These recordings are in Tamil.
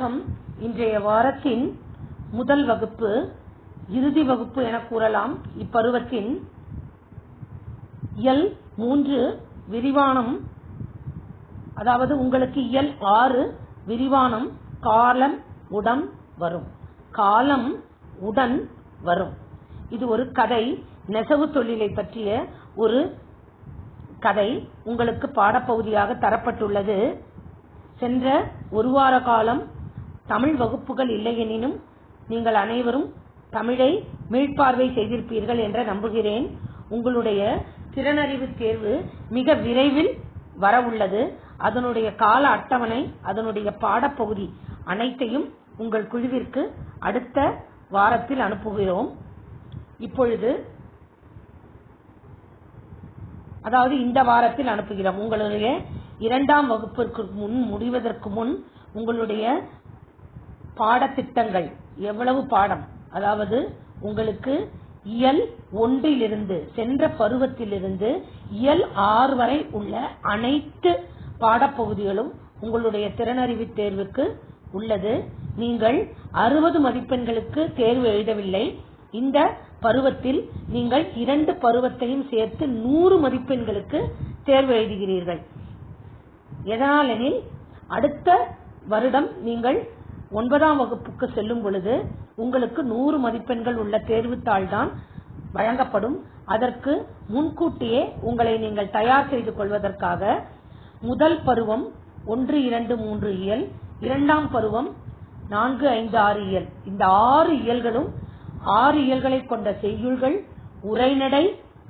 வணக்கம். இன்றைய வாரத்தின் முதல் வகுப்பு, இறுதி வகுப்பு என கூறலாம். இப்பருவத்தின் இயல் 3 விரிவானம், அதாவது உங்களுக்கு இயல் 6 விரிவானம் காலம் உடன் வரும். காலம் உடன் வரும். இது ஒரு கதை, நெசவு தொழிலை பற்றிய ஒரு கதை உங்களுக்கு பாடப்பகுதியாக தரப்பட்டுள்ளது. சென்ற ஒரு வார காலம் தமிழ் வகுப்புகள் இல்லையெனினும் நீங்கள் அனைவரும் தமிழை மீள்பார்வை செய்திருப்பீர்கள் என்று நம்புகிறேன். உங்களுடைய திறனறிவு தேர்வு மிக விரைவில் வர உள்ளது. அதனுடைய கால அட்டவணை, அதனுடைய பாடப்பகுதி அனைத்தையும் உங்கள் குழுவிற்கு அடுத்த வாரத்தில் அனுப்புகிறோம். இப்பொழுது, அதாவது இந்த வாரத்தில் அனுப்புகிறோம். உங்களுடைய 2ஆம் வகுப்பிற்கு முடிவதற்கு முன் உங்களுடைய பாடத்திட்டங்கள் எவ்வளவு பாடம், அதாவது உங்களுக்கு இயல் 1 சென்ற பருவத்திலிருந்து இயல் 6 வரை உள்ள அனைத்து பாடப்பகுதிகளும் உங்களுடைய திறனறிவு தேர்வுக்கு உள்ளது. நீங்கள் 60 மதிப்பெண்களுக்கு தேர்வு எழுதவில்லை. இந்த பருவத்தில் நீங்கள் 2 பருவத்தையும் சேர்த்து 100 மதிப்பெண்களுக்கு தேர்வு எழுதுகிறீர்கள். எதனால் எனில், அடுத்த வருடம் நீங்கள் 9ஆம் வகுப்புக்கு செல்லும் பொழுது உங்களுக்கு 100 மதிப்பெண்கள் உள்ள தேர்வுத்தாள் தான் வழங்கப்படும். அதற்கு முன்கூட்டியே உங்களை நீங்கள் தயார் செய்து கொள்வதற்காக முதல் பருவம் 1, 2, 3 இயல், 2ஆம் பருவம் 4, 5, 6 இயல், இந்த 6 இயல்களும் 6 இயல்களை கொண்ட செய்யுள்கள், உரைநடை,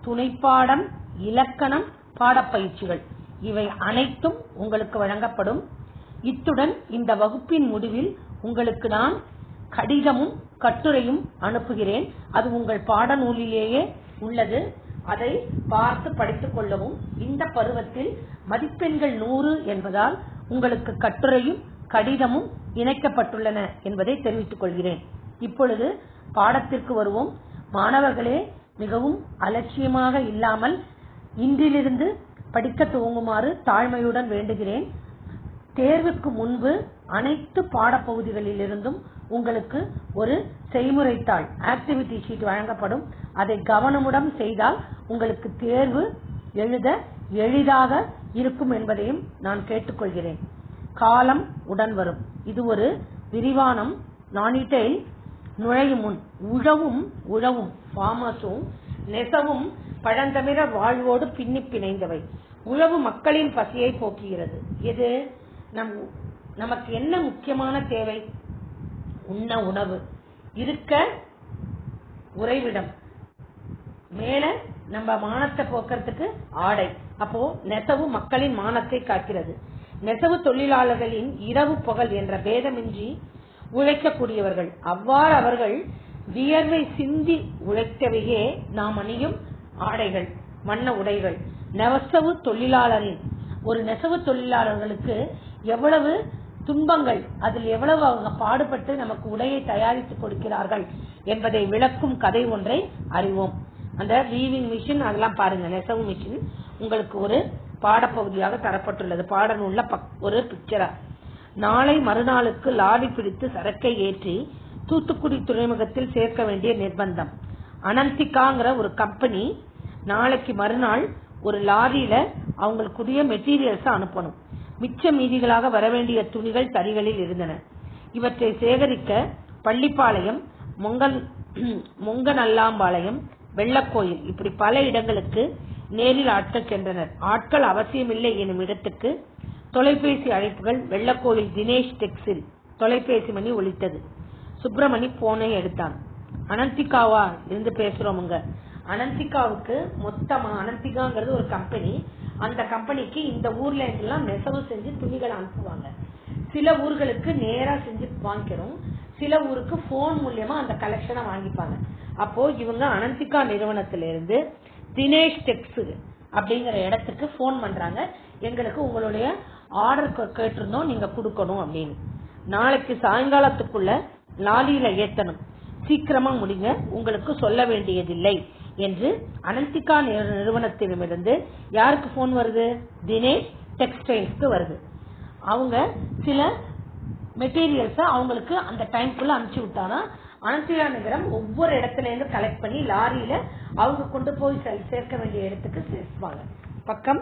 துணைப்பாடம், இலக்கணம், பாடப்பயிற்சிகள் இவை அனைத்தும் உங்களுக்கு வழங்கப்படும். இத்துடன் இந்த வகுப்பின் முடிவில் உங்களுக்கு நான் கடிதமும் கட்டுரையும் அனுப்புகிறேன். அது உங்கள் பாடநூலிலேயே உள்ளது. அதை பார்த்து படித்துக் கொள்ளவும். இந்த பருவத்தில் மதிப்பெண்கள் 100 என்பதால் உங்களுக்கு கட்டுரையும் கடிதமும் இணைக்கப்பட்டுள்ளன என்பதை தெரிவித்துக் கொள்கிறேன். இப்பொழுது பாடத்திற்கு வருவோம். மாணவர்களே, மிகவும் அலட்சியமாக இல்லாமல் இன்றிலிருந்து படிக்க துவங்குமாறு தாழ்மையுடன் வேண்டுகிறேன். தேர்வுக்கு முன்பு அனைத்து பாடப்பகுதிகளிலிருந்தும் உங்களுக்கு ஒரு செய்முறைத்தாள், ஆக்டிவிட்டி ஷீட் வழங்கப்படும். அதை கவனமுடன் செய்தால் உங்களுக்கு தேர்வு எழுத எளிதாக இருக்கும் என்பதையும் நான் கேட்டுக்கொள்கிறேன். காலம் உடன் வரும். இது ஒரு விரிவானம். நானிட்டை நுழையும் முன் உழவும் ஃபார்மர்ஸும் நெசவும் பழந்தமிழ வாழ்வோடு பின்னி பிணைந்தவை. உழவு மக்களின் பசியை போக்குகிறது. இது நமக்கு என்ன முக்கியமான தேவை? உண்ண உணவு, இருக்க உறைவிடம், மேல நம்ம மானத்தை போக்குறதுக்கு ஆடை. அப்போ நெசவு மக்களின் மானத்தை காக்கிறது. நெசவு தொழிலாளர்களின் இரவு பகல் என்ற பேதமின்றி உழைக்கக்கூடியவர்கள். அவ்வாறு அவர்கள் வியர்வை சிந்தி உழைக்கவையே நாம் அணியும் ஆடைகள், வண்ண உடைகள். ஒரு நெசவு தொழிலாளர்களுக்கு எவ்வளவு துன்பங்கள், அதில் எவ்வளவு அவங்க பாடுபட்டு நமக்கு உடையை தயாரித்து கொடுக்கிறார்கள் என்பதை விளக்கும் கதை ஒன்றை அறிவோம். அந்த வீவிங் மிஷின், அதெல்லாம் பாருங்க. நெசவு மிஷின் உங்களுக்கு ஒரு பாடப்பகுதியாக தரப்பட்டுள்ளது. பாடநூல்ல ஒரு பிக்சரா. நாளை மறுநாளுக்கு லாரி பிடித்து சரக்கை ஏற்றி தூத்துக்குடி துறைமுகத்தில் சேர்க்க வேண்டிய நிர்பந்தம். அனந்திகாங்கிற ஒரு கம்பெனி நாளைக்கு மறுநாள் ஒரு லாரியில அவங்களுக்குரிய மெட்டீரியல்ஸ் அனுப்பணும். மிச்ச மீதிகளாக வரவேண்டிய துணிகள் தறிகளில் இருந்தன. இவற்றை சேகரிக்க பள்ளிப்பாளையம், மொங்கநல்லாம்பாளையம், வெள்ளக்கோயில் இப்படி பல இடங்களுக்கு நேரில் ஆட்கள் சென்றனர். ஆட்கள் அவசியமில்லை எனும் இடத்துக்கு தொலைபேசி அழைப்புகள். வெள்ளக்கோயில் தினேஷ் டெக்ஸில் தொலைபேசி மணி ஒலித்தது. சுப்பிரமணி போனை எடுத்தான். அனந்திகாவா இருந்து பேசுறோமுங்க. அனந்திகாவுக்கு மொத்தமா, அனந்திகாங்கிறது ஒரு கம்பெனி. அந்த கம்பெனிக்கு இந்த ஊர்ல எல்லாம் நெசவு செஞ்சு துணிகளை அனுப்புவாங்க. சில ஊர்களுக்கு நேரா செஞ்சு வாங்கிக்கிறோம், சில ஊருக்கு போன் மூலியமா அந்த கலெக்ஷனை வாங்கிப்பாங்க. அப்போ இவங்க அனந்திகா நிறுவனத்திலிருந்து தினேஷ் டெக்ஸ் அப்படிங்கிற இடத்துக்கு போன் பண்றாங்க. எங்களுக்கு உங்களுடைய ஆர்டர் கேட்டிருந்தோம், நீங்க கொடுக்கணும் அப்படின்னு. நாளைக்கு சாயங்காலத்துக்குள்ள லாரியில ஏத்தணும், சீக்கிரமா முடிங்க, உங்களுக்கு சொல்ல வேண்டியதில்லை என்று அனந்திகா நிறுவனத்திடமிருந்து யாருக்கு போன் வருது? தினேஷ் டெக்ஸ்டைல்ஸ்க்கு வருது. அவங்க சில மெட்டீரியல்ஸை அவங்களுக்கு அந்த டைம்குள்ள அனுப்பிச்சு விட்டானா அனந்தயா நகரம் ஒவ்வொரு இடத்துல இருந்து கலெக்ட் பண்ணி லாரியில அவங்க கொண்டு போய் சேர்க்க வேண்டிய இடத்துக்கு சேர்ப்பாங்க. பக்கம்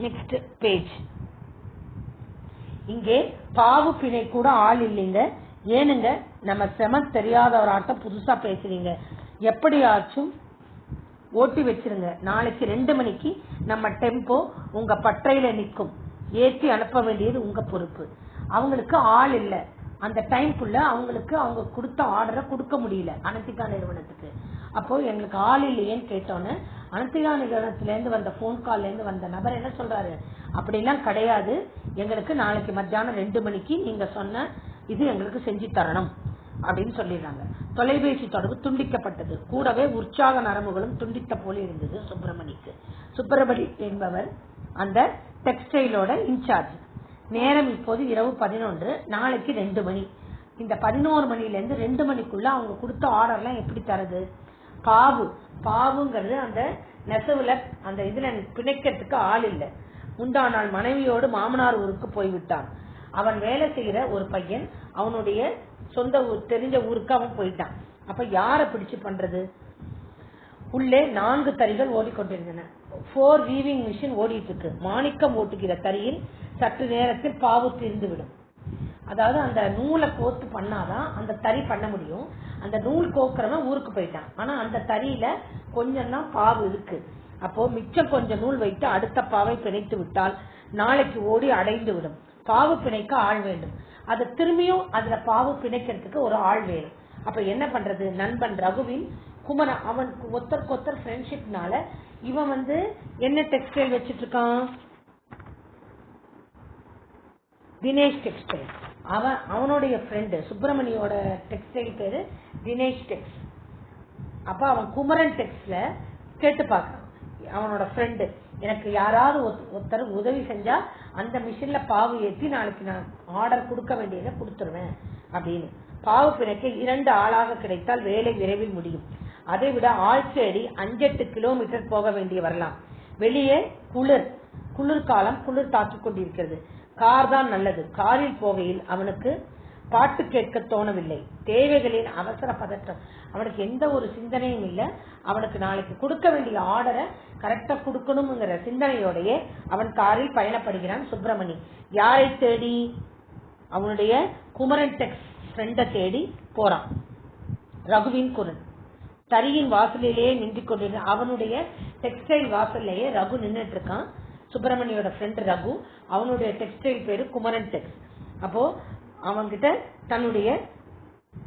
நெக்ஸ்ட் பேஜ். இங்கே பாவு பிணை கூட ஆள் இல்லைங்க. ஏனுங்க நம்ம செம தெரியாதவராட்டம் புதுசா பேசுறீங்க, எப்படியாச்சும் ஓட்டி வச்சிருங்க. நாளைக்கு 2 மணிக்கு நம்ம டெம்போ உங்க பற்றையில நிற்கும், ஏற்றி அனுப்ப வேண்டியது உங்க பொறுப்பு. அவங்களுக்கு ஆள் இல்லை, அந்த டைம்குள்ள அவங்களுக்கு அவங்க கொடுத்த ஆர்டரை கொடுக்க முடியல அனந்திகா நிறுவனத்துக்கு. அப்போ எங்களுக்கு ஆள் இல்லையேன்னு கேட்டோன்னு அனந்திகா நிறுவனத்துல இருந்து வந்த போன் கால்ல இருந்து வந்த நபர் என்ன சொல்றாரு, அப்படிலாம் கிடையாது, எங்களுக்கு நாளைக்கு மத்தியானம் 2 மணிக்கு நீங்க சொன்ன இது எங்களுக்கு செஞ்சு தரணும் அப்படின்னு சொல்லிடுறாங்க. தொலைபேசி தொடர்பு துண்டிக்கப்பட்டது. கூடவே உற்சாக நரம்புகளும் துண்டித்த போல இருந்தது சுப்பிரமணிக்கு. சுப்பிரமணி என்பவர் அந்த டெக்ஸ்டைலோட இன்சார்ஜ். நேரம் இப்போது இரவு 11, நாளைக்கு 2 மணி. இந்த 11 மணில இருந்து 2 மணிக்குள்ள அவங்க கொடுத்த ஆர்டர்லாம் எப்படி தரது? பாவுங்கிறது அந்த நெசவுல அந்த இதுல பிணைக்கிறதுக்கு ஆள் இல்லை. முந்தா நாள் மனைவியோடு மாமனார் ஊருக்கு போய்விட்டான். அவன் வேலை செய்யற ஒரு பையன் அவனுடைய சொந்த ஊர் தெரிஞ்ச ஊருக்கு அவன் போயிட்டான். அப்ப யார பிடிச்சு பண்றது? உள்ளே 4 தறிகள் ஓடிக்கொண்டிருந்தன. 4 வீவிங் மிஷின் ஓடிட்டு இருக்கு. மாணிக்கம் ஓட்டுகிற தறியில் சற்று நேரத்தில் பாவு தீர்ந்துவிடும். அதாவது அந்த நூலை கோத்து பண்ணாதான் அந்த தறி பண்ண முடியும். அந்த நூல் கோக்குறவன் ஊருக்கு போயிட்டான். ஆனா அந்த தறியில கொஞ்சம் தான் பாவு இருக்கு. அப்போ மிச்சம் கொஞ்சம் நூல் வைத்து அடுத்த பாவை பிணைத்து விட்டால் நாளைக்கு ஓடி அடைந்து விடும். பாவு பிணைக்க ஆள் வேண்டும். அது திரும்பியும் அதுல பாவு பிணைக்கிறதுக்கு ஒரு ஆள் வேணும். அப்ப என்ன பண்றது? நண்பன் ரகுவின் குமரன் அவன் ஒத்தர் ஃப்ரெண்ட்ஷிப்னால இவன் என்ன டெக்ஸ்டைல் வச்சிட்டு இருக்கான், தினேஷ் டெக்ஸ்டைல். அவனுடைய ஃப்ரெண்டு சுப்பிரமணியோட டெக்ஸ்டைல் பேரு தினேஷ் டெக்ஸ். அப்ப அவன் குமரன் டெக்ஸ்ல கேட்டு பார்க்கறான். அவனோட ஃப்ரெண்டு எனக்கு யாராவது ஒருத்தர் உதவி செஞ்சா அந்த மிஷின்ல பாவு ஏற்றி நாளைக்கு நான் ஆர்டர் கொடுக்க வேண்டியதை கொடுத்துருவேன் அப்படின்னு. பாவு பிணைக்க 2 ஆளாக கிடைத்தால் வேலை விரைவில் முடியும். அதை விட ஆள் தேடி 5-8 கிலோமீட்டர் போக வேண்டிய வரலாம். வெளியே குளிர்காலம் குளிர் தாக்கிக் கொண்டிருக்கிறது. கார் தான் நல்லது. காரில் போகையில் அவனுக்கு பாட்டு கேட்க தோணவில்லை. தேவைகளின் அவசர பதற்றம். அவனுக்கு எந்த ஒரு சிந்தனையும் இல்லை. அவனுக்கு நாளைக்கு கொடுக்க வேண்டிய ஆர்டரை கரெக்டா கொடுக்கணும்ங்கிற சிந்தனையோடையே அவன் காரில் பயணப்படுகிறான். சுப்பிரமணி யாரை தேடி? அவனுடைய குமரன் டெக்ஸ் ஃப்ரெண்ட தேடி போறான். ரகுவின் குரல் தறியின் வாசலிலேயே நின்று கொண்டிருந்த அவனுடைய டெக்ஸ்டைல் வாசல்லையே ரகு நின்றுட்டு இருக்கான். சுப்பிரமணியோட ஃப்ரெண்ட் ரகு, அவனுடைய டெக்ஸ்டைல் பேரு குமரன் டெக்ஸ். அப்போ அவன்கிட்ட தன்னுடைய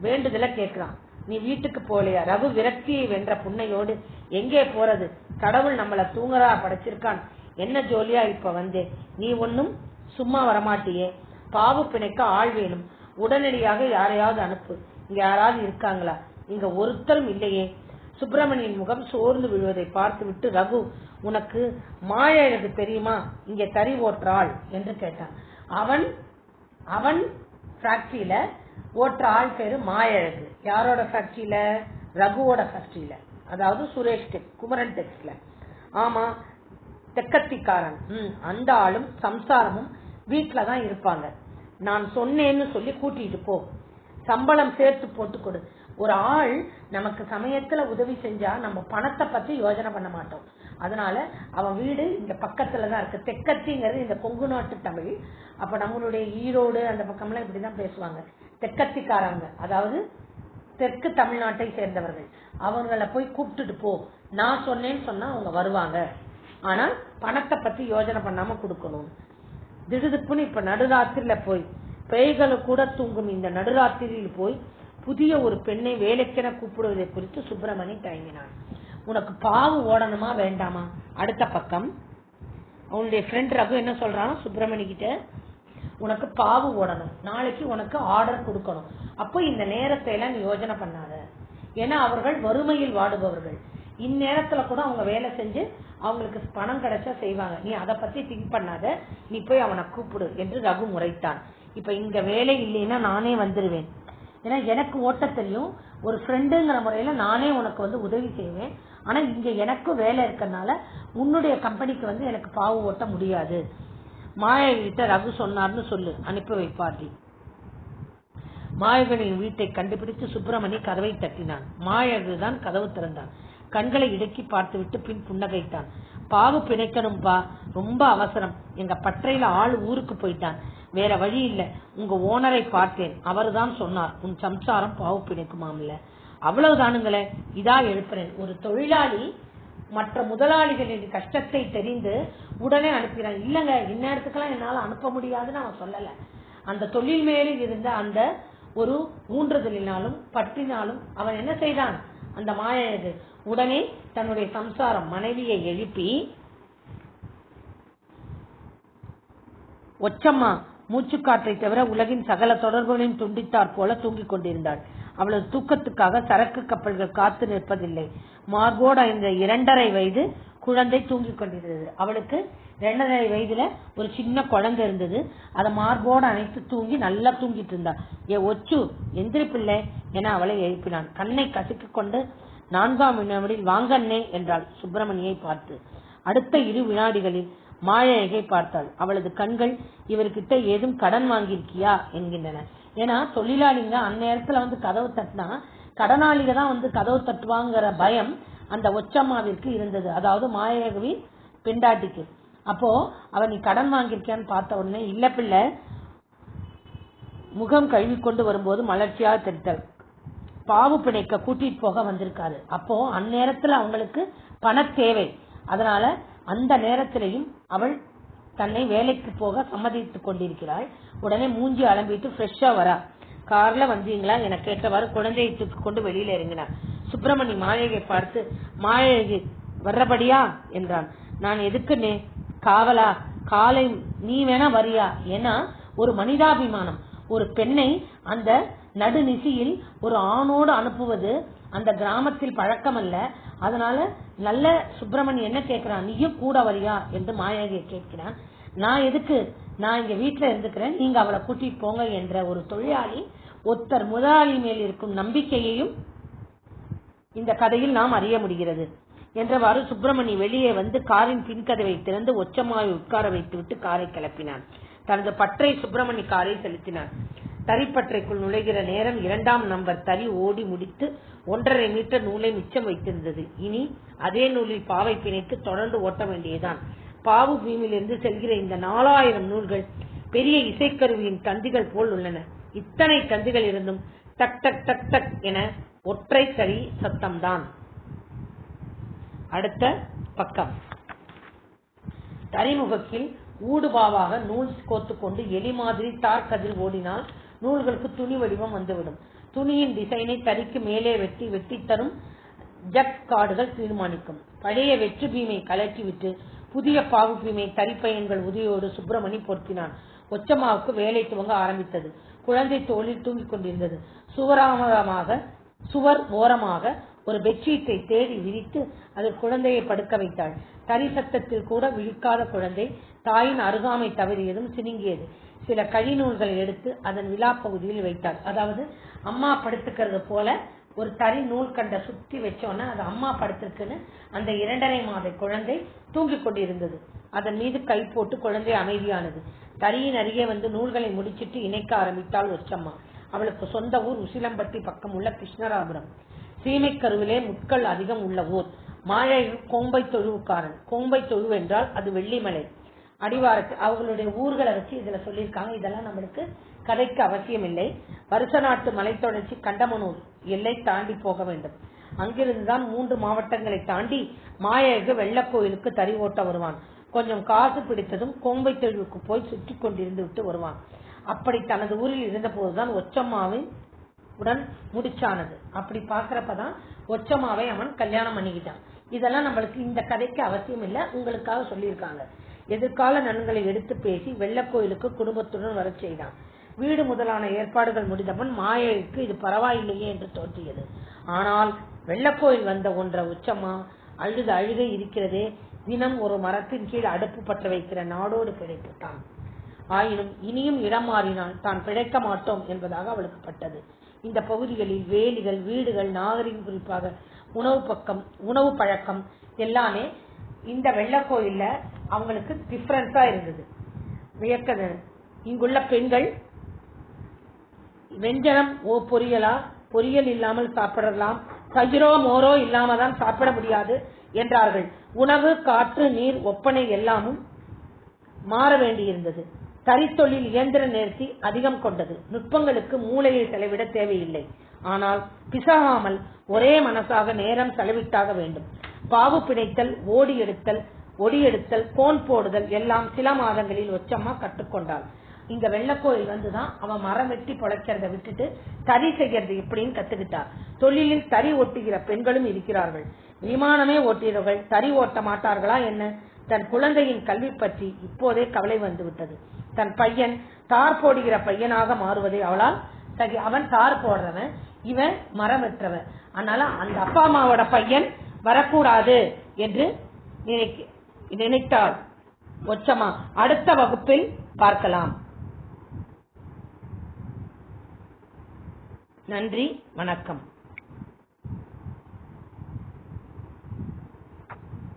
வேண்டுதலை கேட்கிறான். நீ வீட்டுக்கு போலையா? ரகு விரக்தியை வென்ற புன்னையோடு எங்கே போறது? கடவுள் நம்மள தூங்கரா படைச்சிருக்கான். என்ன ஜோலியா இப்ப வந்தே? நீ ஒன்னும் சும்மா வரமாட்டியே. பாவு பிணைக்க ஆள் வேணும். உடனடியாக யாரையாவது அனுப்பு. இங்க யாராவது இருக்காங்களா? இங்க ஒருத்தரும் இல்லையே. சுப்பிரமணியின் முகம் சோர்ந்து விழுவதை பார்த்து விட்டு ரகு, உனக்கு மாயழகு தெரியுமா? இங்க தறி ஓட்டுறாள் என்று கேட்டான். அவன் ஃபேக்டரியில ஓட்டுற ஆள் பேரு மாயழகு. யாரோட ஃபேக்டரியில? ரகுவோட ஃபேக்டரியில, அதாவது சுரேஷ் டெக்ஸ், குமரன் டெக்ஸ்ல. ஆமா, தெக்கத்திக்காரன். அந்த ஆளும் சம்சாரமும் வீட்டுலதான் இருப்பாங்க. நான் சொன்னேன்னு சொல்லி கூட்டிட்டு போ. சம்பளம் சேர்த்து போட்டு கொடு. ஒரு ஆள் நமக்கு சமயத்துல உதவி செஞ்சா நம்ம பணத்தை பத்தி யோசனை பண்ண மாட்டோம். அதனால அவன் வீடு இங்க பக்கத்துலதான் இருக்கு. தெக்கத்திங்கிறது இந்த கொங்கு நாட்டு தமிழ். அப்ப நம்மளுடைய ஈரோடு அந்த பக்கம்லாம் இப்படிதான் பேசுவாங்க. தெக்கத்திக்காரங்க, அதாவது தெற்கு தமிழ்நாட்டை சேர்ந்தவர்கள். அவங்கள போய் கூப்பிட்டுட்டு போ. நான் சொன்னேன்னு சொன்னா அவங்க வருவாங்க. ஆனா பணத்தை பத்தி யோசனை பண்ணாம கொடுக்கணும். திடுதுப்புன்னு இப்ப நடுராத்திரில போய், பேய்களை கூட தூங்கும் இந்த நடுராத்திரியில் போய் புதிய ஒரு பெண்ணை வேலைக்கென கூப்பிடுவதை குறித்து சுப்பிரமணி தயங்கினான். உனக்கு பாவு ஓடணுமா வேண்டாமா? அடுத்த பக்கம் அவனுடைய ஃப்ரெண்ட் ரகு என்ன சொல்றான் சுப்பிரமணி கிட்ட, உனக்கு பாவு ஓடணும், நாளைக்கு உனக்கு ஆர்டர் கொடுக்கணும். அப்போ இந்த நேரத்தை எல்லாம் நீ யோசனை பண்ணாத. ஏன்னா அவர்கள் வறுமையில் வாடுபவர்கள். இந்நேரத்துல கூட அவங்க வேலை செஞ்சு அவங்களுக்கு பணம் கிடைச்சா செய்வாங்க. நீ அதை பத்தி திங்க் பண்ணாத, நீ போய் அவனை கூப்பிடு என்று ரகு முறைத்தான். இப்ப இங்க வேலை இல்லைன்னா நானே வந்துருவேன். ஏன்னா எனக்கு ஓட்ட தெரியும். ஒரு ஃப்ரெண்டுங்கிற முறையில நானே உனக்கு உதவி செய்வேன். ஆனா இங்க எனக்கும் வேலை இருக்கறனால உன்னுடைய கம்பெனிக்கு எனக்கு பாவு ஓட்ட முடியாது. மாயகிட்ட ரகு சொன்னார்னு சொல்லு, அனுப்பி வைப்பார்டி. மாயகனின் வீட்டை கண்டுபிடித்து சுப்பிரமணி கதவை தட்டினான். மாயகுதான் கதவு திறந்தான். கண்களை இடுக்கி பார்த்துவிட்டு பின் புன்னகைத்தான். பாவு பிணைக்கணும்பா, ரொம்ப அவசரம். எங்க பற்றையில ஆள் ஊருக்கு போயிட்டான், வேற வழி இல்ல. உங்க ஓனரை பார்த்தேன், அவருதான் சொன்னார் உன் சம்சாரம் பாவு பிணைக்குமாம்ல. அவ்வளவுதானுங்களே, இதா எழுப்புறேன். ஒரு தொழிலாளி மற்ற முதலாளிகளின் கஷ்டத்தை தெரிந்து உடனே அனுப்பினான். இல்லங்க, இந்நேரத்துக்கெல்லாம் என்னால அனுப்ப முடியாதுன்னு அவன் சொல்லல. அந்த தொழில் மேலில் இருந்த அந்த ஒரு ஊன்றுதலினாலும் பற்றினாலும் அவன் என்ன செய்தான், அந்த மாயது உடனே தன்னுடைய சம்சாரம் மனைவியை எழுப்பி, ஒச்சம்மா மூச்சுக்காற்றை தவிர உலகின் சகல தொடர்புகளையும் துண்டித்தாற் போல தூங்கிக் கொண்டிருந்தாள். அவளது தூக்கத்துக்காக சரக்கு கப்பல்கள் காத்து நிற்பதில்லை. மார்போட இந்த 2.5 வயது குழந்தை தூங்கிக் கொண்டிருந்தது. அவளுக்கு 2.5 வயதுல ஒரு சின்ன குழந்தை இருந்தது. அதை மார்போடு அணைத்து தூங்கி நல்லா தூங்கிட்டு இருந்தா. ஒச்சு எந்திரி பிள்ளை என அவளை எழுப்பினான். கண்ணை கசிக்கிக் கொண்டு 4ஆம் வினாடியில் வாங்கண்ணே என்றாள் சுப்பிரமணியை பார்த்து. அடுத்த 2 வினாடிகளில் மாயழகை பார்த்தாள். அவளது கண்கள் இவர்கிட்ட ஏதும் கடன் வாங்கியிருக்கியா என்கின்றன. ஏன்னா தொழிலாளிங்க அந்நேரத்துல கதவு தட்டினா கடனாளிக தான் கதவு தட்டுவாங்கிற பயம் அந்த ஒச்சம்மாவிற்கு இருந்தது. அதாவது மாயழகவின் பெண்டாட்டிக்கு. அப்போ அவன் நீ கடன் வாங்கியிருக்கியான்னு பார்த்த உடனே, இல்ல பிள்ளை, முகம் கழுவி கொண்டு வரும்போது மலர்ச்சியாக தெரித்தாள். பாவு பிணைக்க கூட்டிட்டு போக வந்திருக்காரு. அப்போ அந்நேரத்துல அவங்களுக்கு பண தேவை. அதனால அந்த நேரத்திலையும் அவள் தன்னை வேலைக்கு போக சம்மதித்துக் கொண்டிருக்கிறாள். உடனே மூஞ்சி அலம்பிட்டு ஃப்ரெஷ்ஷா வரா. கார்ல வந்தீங்களா என கேட்டவாறு குழந்தையை தூக்கி கொண்டு வெளியில இறங்கினார். சுப்பிரமணி மாயகை பார்த்து, மாயகை வர்றபடியா என்றான். நான் எதுக்குன்னே, காவலா, காலை நீ வேணா வரியா? ஏன்னா ஒரு மனிதாபிமானம். ஒரு பெண்ணை அந்த நடுநிசியில் ஒரு ஆணோடு அனுப்புவது அந்த கிராமத்தில் பழக்கம் அல்ல. அதனால நல்ல சுப்பிரமணி என்ன கேட்கிறான், நீயும் கூட வரியா என்று மாயகியை கேட்கிறான். நான் எதுக்கு, நான் இங்க வீட்டுல இருந்துக்கிறேன், நீங்க அவளை கூட்டிட்டு போங்க என்ற ஒரு தொழிலாளி ஒருத்தர் முதலாளி மேல் இருக்கும் நம்பிக்கையையும் இந்த கதையில் நாம் அறிய முடிகிறது என்றவாறு சுப்பிரமணி வெளியே வந்து காரின் பின்கதவை திறந்து ஒச்சமாவை உட்கார வைத்துவிட்டு காரை கிளப்பினான். தனது பற்றை சுப்பிரமணி காரை செலுத்தினான். தறிப்பற்றைக்குள் நுழைகிற நேரம் 2ஆம் நம்பர் தறி ஓடி முடித்து 1.5 மீட்டர் நூலை மிச்சம் வைத்திருந்தது. இனி அதே நூலில் பாவை பிணைத்து தொடர்ந்து ஓட்ட வேண்டியதுதான். பாவு பீமிலிருந்து செல்கிற இந்த 4000 நூல்கள் பெரிய இசைக்கருவியின் தந்திகள் போல் உள்ளன. இத்தனை தந்திகள் இருந்தும் டக் டக் டக் டக் என ஒற்றை தறி சத்தம்தான். அடுத்த பக்கம். தறிமுகத்தில் ஊடுபாவாக நூல் கோத்து கொண்டு எலி மாதிரி தார்கதில் ஓடினால் நூல்களுக்கு துணி வடிவம் வந்துவிடும். துணியின் டிசைனை தறிக்கு மேலே வெட்டி வெட்டி தரும் ஜக் கார்டுகள் தீர்மானிக்கும். பழைய வெற்று பீமை கலட்டிவிட்டு புதிய பாவு பீமை தறிப்பயன்கள் உதவியோடு சுப்பிரமணி பொருத்தினான். ஒச்சம்மாவுக்கு வேலை துவங்க ஆரம்பித்தது. குழந்தை தோளில் தூங்கிக் கொண்டிருந்தது. சுவர் ஓரமாக ஒரு பெட்ஷீட்டை தேடி விரித்து அதில் குழந்தையை படுக்க வைத்தாள். தறி சத்தத்தில் கூட விழிக்காத குழந்தை தாயின் அருகாமை தவறியதும் சினுங்கியது. சில கழிநூல்களை எடுத்து அதன் விழா பகுதியில் வைத்தாள். அதாவது அம்மா படுத்துக்கிறது போல ஒரு தறி நூல் கண்ட சுத்தி வச்சோன்னா அது அம்மா படுத்திருக்குன்னு அந்த 2.5 மாத குழந்தை தூங்கிக் கொண்டிருந்தது. அதன் மீது கை போட்டு குழந்தை அமைதியானது. தறியின் அருகே வந்து நூல்களை முடிச்சிட்டு இணைக்க ஆரம்பித்தாள் ஒச்சம்மா. அவளுக்கு சொந்த ஊர் உசிலம்பட்டி பக்கம் உள்ள கிருஷ்ணராபுரம். சீமைக்கருவிலே முட்கள் அதிகம் உள்ள ஊர். மாழையில் கோம்பை தொழுவுக்காரன். கோம்பை தொழுவு என்றால் அது வெள்ளிமலை அடிவாரத்தில். அவர்களுடைய ஊர்களை வச்சு இதுல சொல்லியிருக்காங்க. இதெல்லாம் நம்மளுக்கு கதைக்கு அவசியம் இல்லை. வருஷ நாட்டு மலைத்தொடர்ச்சி கண்டமனூர் எல்லை தாண்டி போக வேண்டும். அங்கிருந்துதான் 3 மாவட்டங்களை தாண்டி மாயழகு வெள்ளக்கோயிலுக்கு தறி ஓட்ட வருவான். கொஞ்சம் காசு பிடித்ததும் கோம்பை தொழுவுக்கு போய் சுற்றி கொண்டிருந்து விட்டு வருவான். அப்படி தனது ஊரில் இருந்த போதுதான் ஒச்சம்மாவின் உடன் முடிச்சானது. அப்படி பாக்குறப்பதான் ஒச்சம்மாவை அவன் கல்யாணம் பண்ணிக்கிட்டான். இதெல்லாம் நம்மளுக்கு இந்த கதைக்கு அவசியம் இல்லை, உங்களுக்காக சொல்லியிருக்காங்க. எதிர்கால நன்களை எடுத்து பேசி வெள்ளக்கோயிலுக்கு குடும்பத்துடன் வர செய்தான். வீடு முதலான ஏற்பாடுகள் முடிந்தவன் மாயைக்கு இது பரவாயில்லையே என்று தோன்றியது. ஆனால் வெள்ளக்கோயில் வந்த ஒன்ற ஒச்சம்மா அழுகை இருக்கிறதே, தினம் ஒரு மரத்தின் கீழ் அடுப்பு பற்ற வைக்கிற நாடோடு பிழைத்துட்டான். ஆயினும் இனியும் இடம் மாறினால் தான் பிழைக்க மாட்டோம் என்பதாக அவளுக்கு பட்டது. இந்த பகுதிகளில் வேலிகள், வீடுகள், நாகரிகம், குறிப்பாக உணவு பழக்கம் எல்லாமே இந்த வெள்ளக்கோயில்ல அவங்களுக்கு டிஃபரன்ஸா இருந்தது. வியக்க. இங்குள்ள பெண்கள் வெஞ்சனம் பொரியலா, பொரியல் இல்லாமல் சாப்பிடலாம், தயிரோ மோரோ இல்லாம தான் சாப்பிட முடியாது என்றார்கள். உணவு, காற்று, நீர், ஒப்பனை எல்லாமும் மாற வேண்டியிருந்தது. தறித்தொழில் இயந்திர நேர்த்தி அதிகம் கொண்டது. நுட்பங்களுக்கு மூளையை செலவிட தேவையில்லை. ஆனால் பிசகாமல் ஒரே மனசாக நேரம் செலவிட்டாக வேண்டும். பாவு பிணைத்தல், ஒடியெடுத்தல், கோன் போடுதல் எல்லாம் சில மாதங்களில் ஒச்சம்மா கற்றுக்கொண்டாள். இங்க வெள்ளக்கோயில் வந்துதான் அவன் மரம் வெட்டி பொழைக்கிறத விட்டுட்டு தறி செய்யறது எப்படின்னு கத்துக்கிட்டார். தொழிலில் தறி ஓட்டுகிற பெண்களும் இருக்கிறார்கள். விமானமே ஓட்டியவர்கள் தறி ஓட்ட மாட்டார்களா என்ன? தன் குழந்தையின் கல்வி பற்றி இப்போதே கவலை வந்துவிட்டது. தன் பையன் தார் போடுகிற பையனாக மாறுவதை அவளால் அவன் தார் போடுறவன், இவன் மரம் வெற்றவன். அதனால அந்த அப்பா அம்மாவோட பையன் வரக்கூடாது என்று நினைத்தாள் ஒச்சம்மா. அடுத்த வகுப்பில் பார்க்கலாம். நன்றி, வணக்கம்.